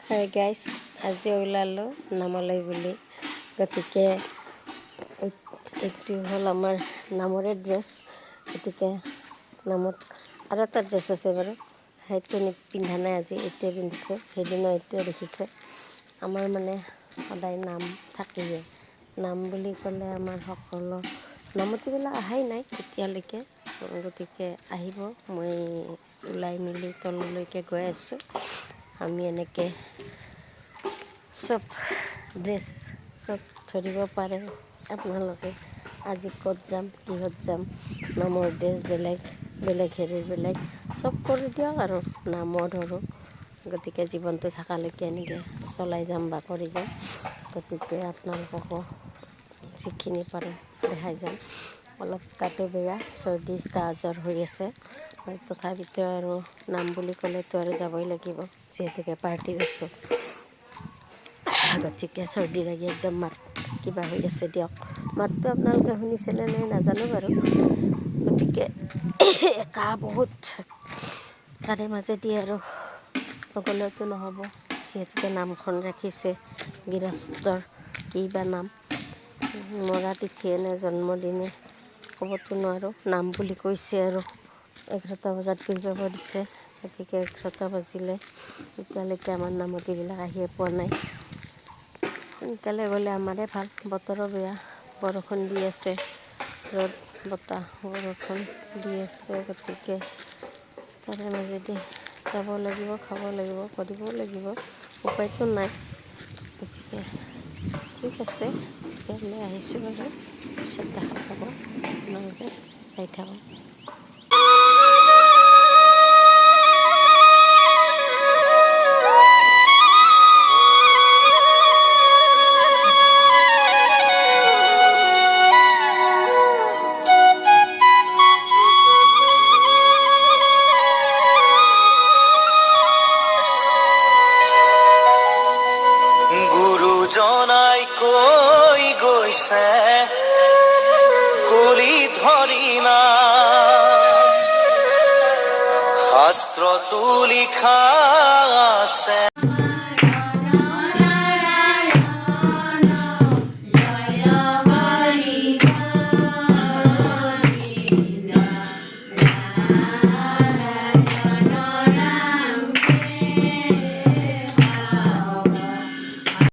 Hi guys, আজি ওলালোঁ নামলৈ বুলি। গতিকে এইটো হ'ল আমাৰ নামৰে ড্ৰেছ। গতিকে নামত আৰু এটা ড্ৰেছ আছে বাৰু, সেইটো পিন্ধা নাই আজি, এইটোৱে পিন্ধিছোঁ। সেইদিনা এইটোৱে দেখিছে। আমাৰ মানে সদায় নাম থাকেই। নাম বুলি ক'লে আমাৰ সকলো নামতিবিলাক অহাই নাই এতিয়ালৈকে। গতিকে আহিব, মই ওলাই মেলি তললৈকে গৈ আছোঁ। আমি এনেকৈ চব ড্ৰেছ চব ধৰিব পাৰে আপোনালোকে। আজি ক'ত যাম, কিহত যাম, নামৰ ড্ৰেছ বেলেগ বেলেগ, হেৰিৰ বেলেগ, চব কৰি দিয়ক আৰু নামো ধৰোঁ। গতিকে জীৱনটো থকালৈকে এনেকৈ চলাই যাম বা কৰি যাম। গতিকে আপোনালোককো যিখিনি পাৰোঁ দেখাই যাম। অলপ গাটো বেয়া, চৰ্দি কাহ জ্বৰ হৈ আছে। তথাপিতো আৰু নাম বুলি ক'লেতো আৰু যাবই লাগিব, যিহেতুকে পাৰ্টিত আছোঁ। গতিকে চৰ্দি লাগি একদম মাত কিবা হৈ আছে দিয়ক। মাতটো আপোনালোকে শুনিছেনে নাই নাজানো বাৰু। গতিকে কাহ বহুত, তাৰে মাজেদি আৰু নগ'লেওতো নহ'ব, যিহেতুকে নামখন ৰাখিছে গৃহস্থৰ কি বা নাম, মৰা তিথিয়ে নে জন্মদিনে ক'বতো নোৱাৰোঁ। নাম বুলি কৈছে আৰু 11টা বজাত গৈ পাব দিছে। গতিকে 11টা বাজিলে এতিয়ালৈকে আমাৰ নামতিবিলাক আহিয়ে পোৱা নাই। সোনকালে গ'লে আমাৰে ভাল। বতৰো বেয়া, বৰষুণ দি আছে, ৰ'দ বতাহ বৰষুণ দি আছে। গতিকে তাৰে মাজেদি যাব লাগিব, খাব লাগিব, কৰিবও লাগিব, উপায়তো নাই। গতিকে ঠিক আছে, তেতিয়াহ'লে আহিছোঁ বাৰু, পিছত দেখা পাব, আপোনালোকে চাই থাকক। গুৰুজনাই কৈ গৈছে কলি ধৰি নাম, শাস্ত্ৰতো লিখা আছে।